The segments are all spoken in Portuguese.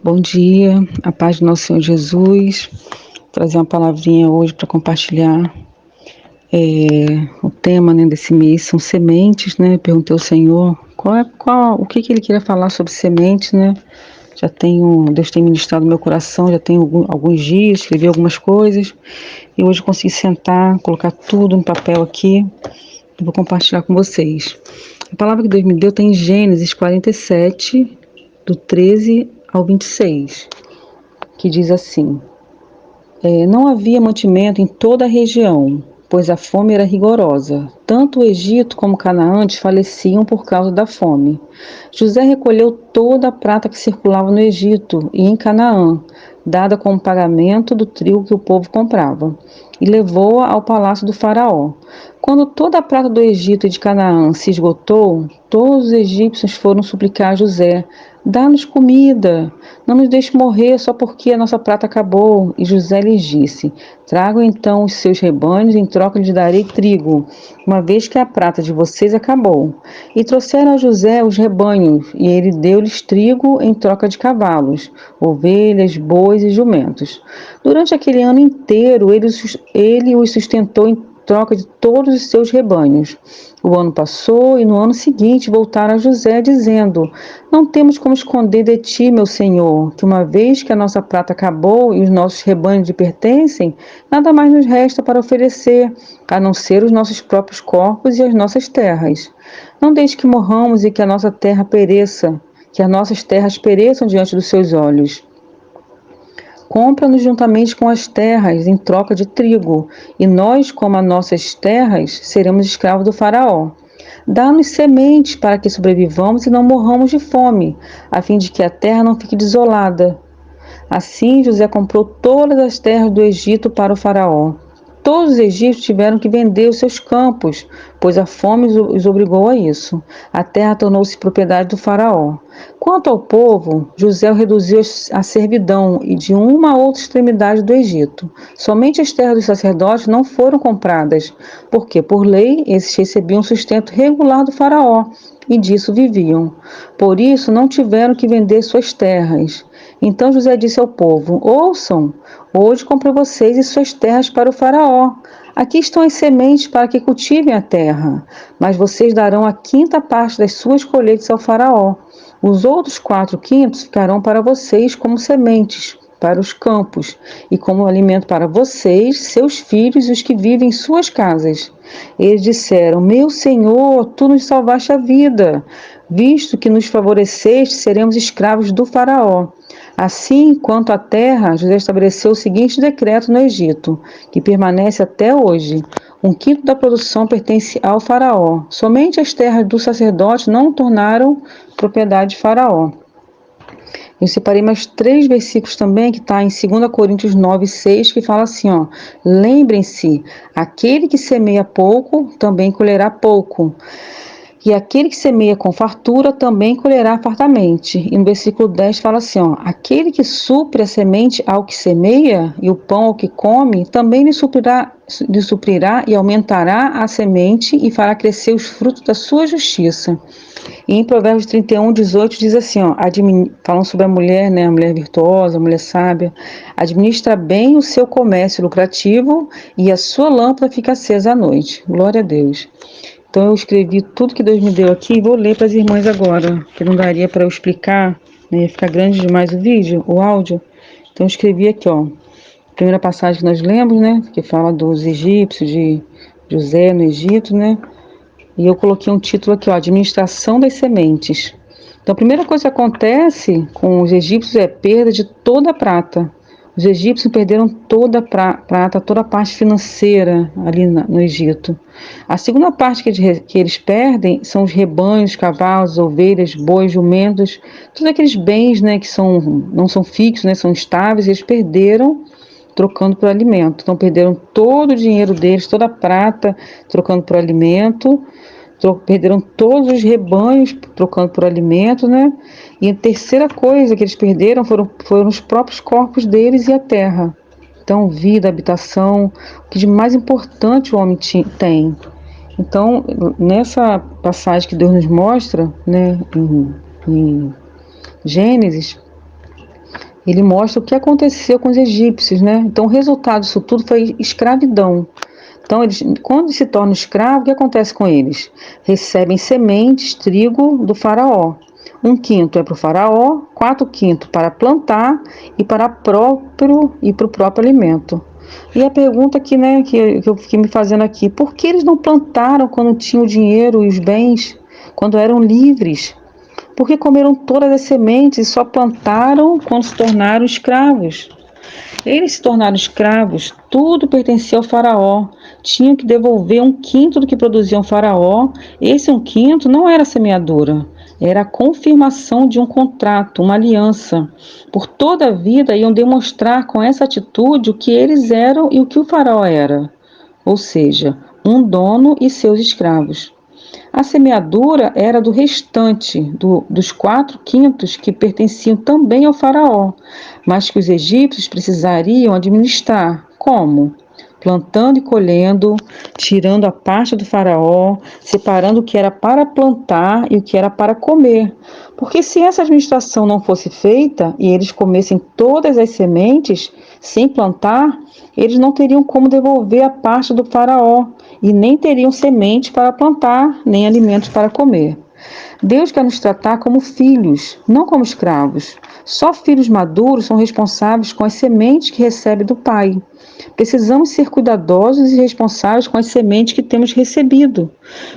Bom dia, a paz do nosso Senhor Jesus. Vou trazer uma palavrinha hoje para compartilhar. O tema, desse mês são sementes, né? Perguntei ao Senhor o que Ele queria falar sobre sementes, né? Deus tem ministrado no meu coração, já tenho alguns dias, escrevi algumas coisas e hoje consegui sentar, colocar tudo no papel aqui e vou compartilhar com vocês. A palavra que Deus me deu está em Gênesis 47, do 13 ao 26, que diz assim: não havia mantimento em toda a região, pois a fome era rigorosa. Tanto o Egito como Canaã desfaleciam por causa da fome. José recolheu toda a prata que circulava no Egito e em Canaã, dada como pagamento do trigo que o povo comprava, e levou-a ao palácio do faraó. Quando toda a prata do Egito e de Canaã se esgotou, todos os egípcios foram suplicar a José: dá-nos comida, não nos deixe morrer só porque a nossa prata acabou. E José lhes disse: tragam então os seus rebanhos, em troca lhes darei trigo, uma vez que a prata de vocês acabou. E trouxeram a José os rebanhos, e ele deu-lhes trigo em troca de cavalos, ovelhas, bois e jumentos. Durante aquele ano inteiro, ele os sustentou em troca de todos os seus rebanhos. O ano passou e no ano seguinte voltaram a José, dizendo: não temos como esconder de ti, meu senhor, que uma vez que a nossa prata acabou e os nossos rebanhos lhe pertencem, nada mais nos resta para oferecer, a não ser os nossos próprios corpos e as nossas terras. Não deixe que morramos e que a nossa terra pereça, que as nossas terras pereçam diante dos seus olhos. Compra-nos juntamente com as terras em troca de trigo, e nós, como as nossas terras, seremos escravos do faraó. Dá-nos sementes para que sobrevivamos e não morramos de fome, a fim de que a terra não fique desolada. Assim José comprou todas as terras do Egito para o faraó. Todos os egípcios tiveram que vender os seus campos, pois a fome os obrigou a isso. A terra tornou-se propriedade do faraó. Quanto ao povo, José o reduziu à servidão e de uma a outra extremidade do Egito. Somente as terras dos sacerdotes não foram compradas, porque, por lei, esses recebiam sustento regular do faraó e disso viviam. Por isso, não tiveram que vender suas terras. Então José disse ao povo: ouçam, hoje comprei vocês e suas terras para o faraó. Aqui estão as sementes para que cultivem a terra, mas vocês darão a quinta parte das suas colheitas ao faraó. Os outros 4/5 ficarão para vocês como sementes para os campos e como alimento para vocês, seus filhos e os que vivem em suas casas. Eles disseram: meu senhor, tu nos salvaste a vida. Visto que nos favoreceste, seremos escravos do faraó. Assim, quanto à terra, José estabeleceu o seguinte decreto no Egito, que permanece até hoje: 1/5 da produção pertence ao faraó. Somente as terras do sacerdote não tornaram propriedade de faraó. Eu separei mais 3 versículos também, que está em 2 Coríntios 9:6, que fala assim, lembrem-se, aquele que semeia pouco, também colherá pouco. E aquele que semeia com fartura também colherá fartamente. E no versículo 10 fala assim, aquele que supre a semente ao que semeia e o pão ao que come, também lhe suprirá e aumentará a semente e fará crescer os frutos da sua justiça. E em Provérbios 31:18 diz assim, falando sobre a mulher, a mulher virtuosa, a mulher sábia: administra bem o seu comércio lucrativo e a sua lâmpada fica acesa à noite. Glória a Deus. Então eu escrevi tudo que Deus me deu aqui e vou ler para as irmãs agora, que não daria para eu explicar, ia ficar grande demais o áudio. Então eu escrevi aqui, a primeira passagem que nós lemos, que fala dos egípcios, de José no Egito, e eu coloquei um título aqui, administração das sementes. Então a primeira coisa que acontece com os egípcios é perda de toda a prata. Os egípcios perderam toda a prata, toda a parte financeira ali no Egito. A segunda parte que eles perdem são os rebanhos, cavalos, ovelhas, bois, jumentos, todos aqueles bens, que não são fixos, são estáveis, eles perderam trocando por alimento. Então perderam todo o dinheiro deles, toda a prata trocando por alimento, perderam todos os rebanhos trocando por alimento, E a terceira coisa que eles perderam foram os próprios corpos deles e a terra. Então, vida, habitação, o que de mais importante o homem tem. Então, nessa passagem que Deus nos mostra, em Gênesis, Ele mostra o que aconteceu com os egípcios, né? Então, o resultado disso tudo foi escravidão. Então, quando se tornam escravos, o que acontece com eles? Recebem sementes, trigo do faraó. 1/5 é para o faraó, 4/5 para plantar e para o próprio alimento. E a pergunta aqui, né, que eu fiquei me fazendo aqui, por que eles não plantaram quando tinham o dinheiro e os bens, quando eram livres? Por que comeram todas as sementes e só plantaram quando se tornaram escravos? Eles se tornaram escravos, tudo pertencia ao faraó. Tinham que devolver 1/5 do que produzia o faraó. Esse 1/5 não era semeadura, era a confirmação de um contrato, uma aliança. Por toda a vida iam demonstrar com essa atitude o que eles eram e o que o faraó era, ou seja, um dono e seus escravos. A semeadura era do restante, dos 4/5 que pertenciam também ao faraó, mas que os egípcios precisariam administrar. Como? Plantando e colhendo, tirando a parte do faraó, separando o que era para plantar e o que era para comer. Porque se essa administração não fosse feita e eles comessem todas as sementes sem plantar, eles não teriam como devolver a parte do faraó e nem teriam semente para plantar, nem alimentos para comer. Deus quer nos tratar como filhos, não como escravos. Só filhos maduros são responsáveis com as sementes que recebem do Pai. Precisamos ser cuidadosos e responsáveis com as sementes que temos recebido.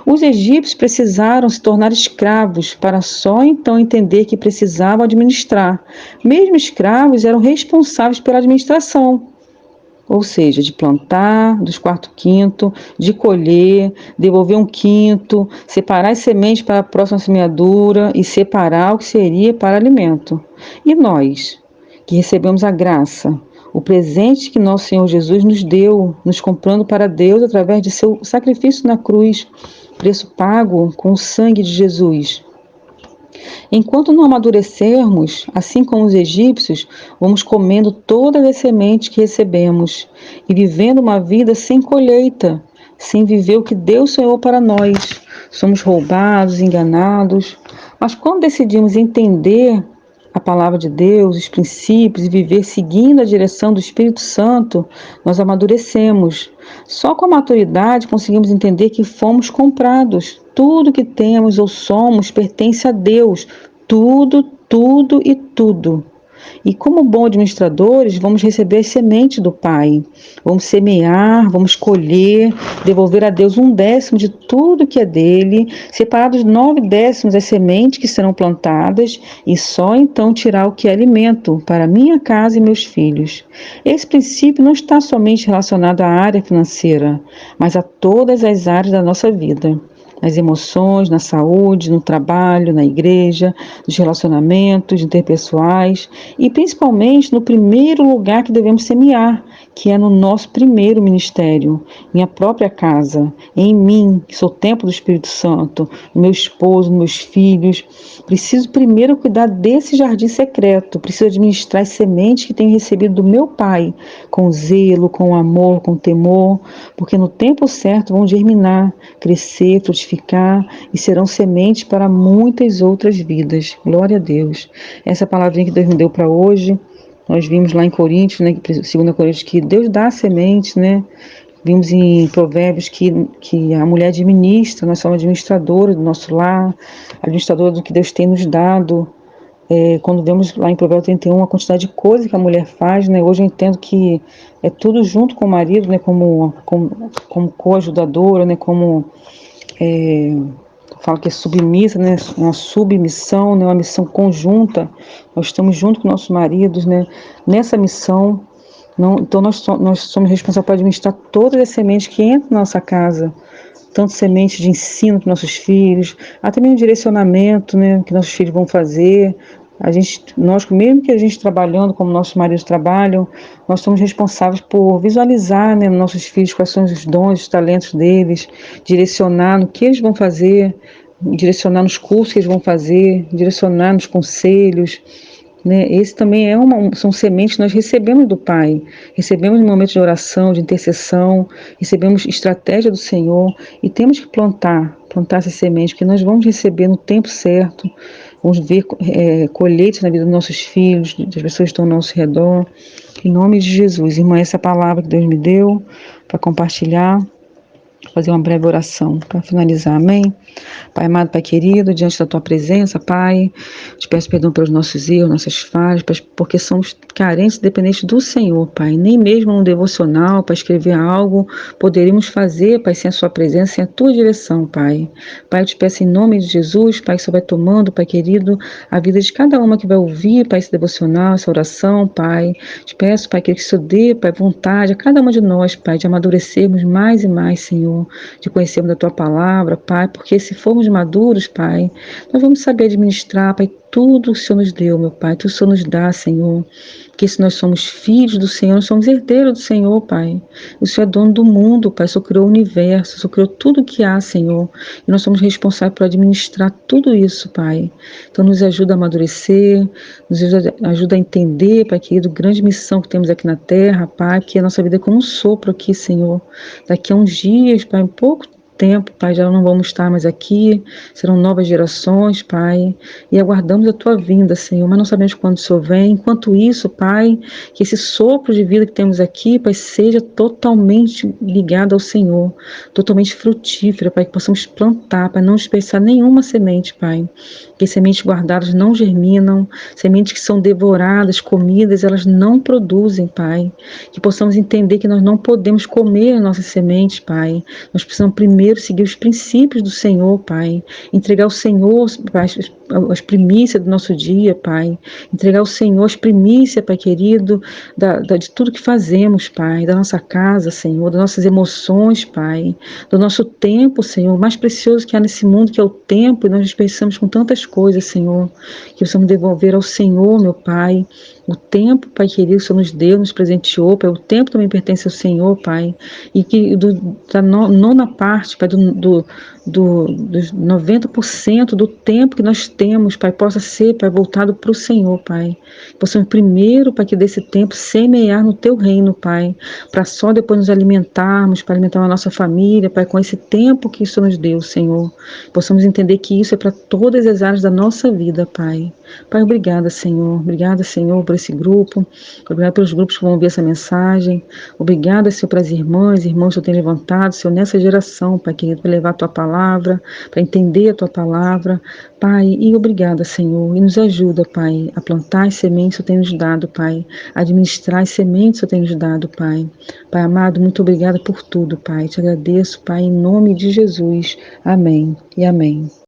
Os egípcios precisaram se tornar escravos para só então entender que precisavam administrar. Mesmo escravos eram responsáveis pela administração. Ou seja, de plantar dos 4/5, de colher, devolver 1/5, separar as sementes para a próxima semeadura e separar o que seria para alimento. E nós, que recebemos a graça, o presente que nosso Senhor Jesus nos deu, nos comprando para Deus através de seu sacrifício na cruz, preço pago com o sangue de Jesus. Enquanto não amadurecermos, assim como os egípcios, vamos comendo todas as sementes que recebemos e vivendo uma vida sem colheita, sem viver o que Deus sonhou para nós. Somos roubados, enganados, mas quando decidimos entender a palavra de Deus, os princípios e viver seguindo a direção do Espírito Santo, nós amadurecemos. Só com a maturidade conseguimos entender que fomos comprados. Tudo que temos ou somos pertence a Deus. Tudo, tudo e tudo. E como bons administradores, vamos receber as sementes do Pai. Vamos semear, vamos colher, devolver a Deus 1/10 de tudo que é dele, separar dos 9/10 as sementes que serão plantadas e só então tirar o que é alimento para minha casa e meus filhos. Esse princípio não está somente relacionado à área financeira, mas a todas as áreas da nossa vida. Nas emoções, na saúde, no trabalho, na igreja, nos relacionamentos interpessoais e principalmente no primeiro lugar que devemos semear, que é no nosso primeiro ministério, minha própria casa, em mim, que sou o templo do Espírito Santo, no meu esposo, nos meus filhos. Preciso primeiro cuidar desse jardim secreto, preciso administrar as sementes que tenho recebido do meu Pai, com zelo, com amor, com temor, porque no tempo certo vão germinar, crescer, frutificar e serão sementes para muitas outras vidas. Glória a Deus. Essa palavrinha que Deus me deu para hoje, nós vimos lá em Coríntios, né, 2 Coríntios, que Deus dá a semente, né? Vimos em Provérbios que a mulher administra, nós somos administradora do nosso lar, administradora do que Deus tem nos dado. Quando vemos lá em Provérbios 31 a quantidade de coisas que a mulher faz, né? Hoje eu entendo que é tudo junto com o marido, né? Como coajudadora, né? Fala que é submissa, né? Uma submissão, né? Uma missão conjunta. Nós estamos junto com nossos maridos, né? Nessa missão. Então nós somos responsáveis por administrar todas as sementes que entram na nossa casa, tanto sementes de ensino para nossos filhos, até mesmo direcionamento, né? Que nossos filhos vão fazer. Nós, mesmo que a gente trabalhando como nossos maridos trabalham, nós somos responsáveis por visualizar, né, nossos filhos quais são os dons, os talentos deles, direcionar no que eles vão fazer, direcionar nos cursos que eles vão fazer, direcionar nos conselhos, né? Esse também são sementes que nós recebemos do Pai, recebemos em momentos de oração, de intercessão, recebemos estratégia do Senhor e temos que plantar essas sementes que nós vamos receber no tempo certo. Vamos ver colheitas na vida dos nossos filhos, das pessoas que estão ao nosso redor. Em nome de Jesus, irmã, essa palavra que Deus me deu para compartilhar, fazer uma breve oração para finalizar, amém? Pai amado, Pai querido, diante da Tua presença, Pai, te peço perdão pelos nossos erros, nossas falhas, porque somos carentes e dependentes do Senhor, Pai. Nem mesmo um devocional para escrever algo poderíamos fazer, Pai, sem a Sua presença, sem a Tua direção, Pai. Pai, eu te peço em nome de Jesus, Pai, que o Senhor vai tomando, Pai querido, a vida de cada uma que vai ouvir, Pai, esse devocional, essa oração, Pai. Te peço, Pai, que o Senhor dê, Pai, vontade a cada uma de nós, Pai, de amadurecermos mais e mais, Senhor, de conhecermos da Tua palavra, Pai, porque se formos maduros, Pai, nós vamos saber administrar, Pai, tudo o Senhor nos deu, meu Pai, tudo o Senhor nos dá, Senhor. Porque se nós somos filhos do Senhor, nós somos herdeiros do Senhor, Pai. O Senhor é dono do mundo, Pai. O Senhor criou o universo, o Senhor criou tudo que há, Senhor. E nós somos responsáveis por administrar tudo isso, Pai. Então nos ajuda a amadurecer, nos ajuda a entender, Pai querido, a grande missão que temos aqui na terra, Pai, que a nossa vida é como um sopro aqui, Senhor. Daqui a uns dias, Pai, um pouco tempo, Pai, já não vamos estar mais aqui, serão novas gerações, Pai, e aguardamos a Tua vinda, Senhor, mas não sabemos quando o Senhor vem. Enquanto isso, Pai, que esse sopro de vida que temos aqui, Pai, seja totalmente ligado ao Senhor, totalmente frutífero, Pai, que possamos plantar, Pai, não dispersar nenhuma semente, Pai, que sementes guardadas não germinam, sementes que são devoradas, comidas, elas não produzem, Pai, que possamos entender que nós não podemos comer as nossas sementes, Pai, nós precisamos primeiro seguir os princípios do Senhor, Pai. Entregar ao Senhor, Pai, as primícias do nosso dia, Pai. Entregar ao Senhor as primícias, Pai querido, de tudo que fazemos, Pai. Da nossa casa, Senhor, das nossas emoções, Pai. Do nosso tempo, Senhor. O mais precioso que há nesse mundo, que é o tempo, e nós dispensamos com tantas coisas, Senhor. Que possamos devolver ao Senhor, meu Pai. O tempo, Pai querido, o Senhor nos deu, nos presenteou, Pai. O tempo também pertence ao Senhor, Pai. E que da nona parte, Pai, dos 90% do tempo que nós temos, Pai, possa ser, Pai, voltado para o Senhor, Pai. Possamos primeiro, Pai, que desse tempo semear no Teu reino, Pai, para só depois nos alimentarmos, para alimentar a nossa família, Pai, com esse tempo que isso nos deu, Senhor. Possamos entender que isso é para todas as áreas da nossa vida, Pai. Pai, obrigada, Senhor. Obrigada, Senhor, por esse grupo. Obrigada pelos grupos que vão ouvir essa mensagem. Obrigada, Senhor, para as irmãs que eu tenho levantado, Senhor, nessa geração, Pai querido, para levar a Tua palavra, para entender a Tua palavra, Pai, e obrigada, Senhor, e nos ajuda, Pai, a plantar as sementes que o Senhor tem nos dado, Pai, a administrar as sementes que o Senhor tem nos dado, Pai. Pai amado, muito obrigada por tudo, Pai. Te agradeço, Pai, em nome de Jesus. Amém e amém.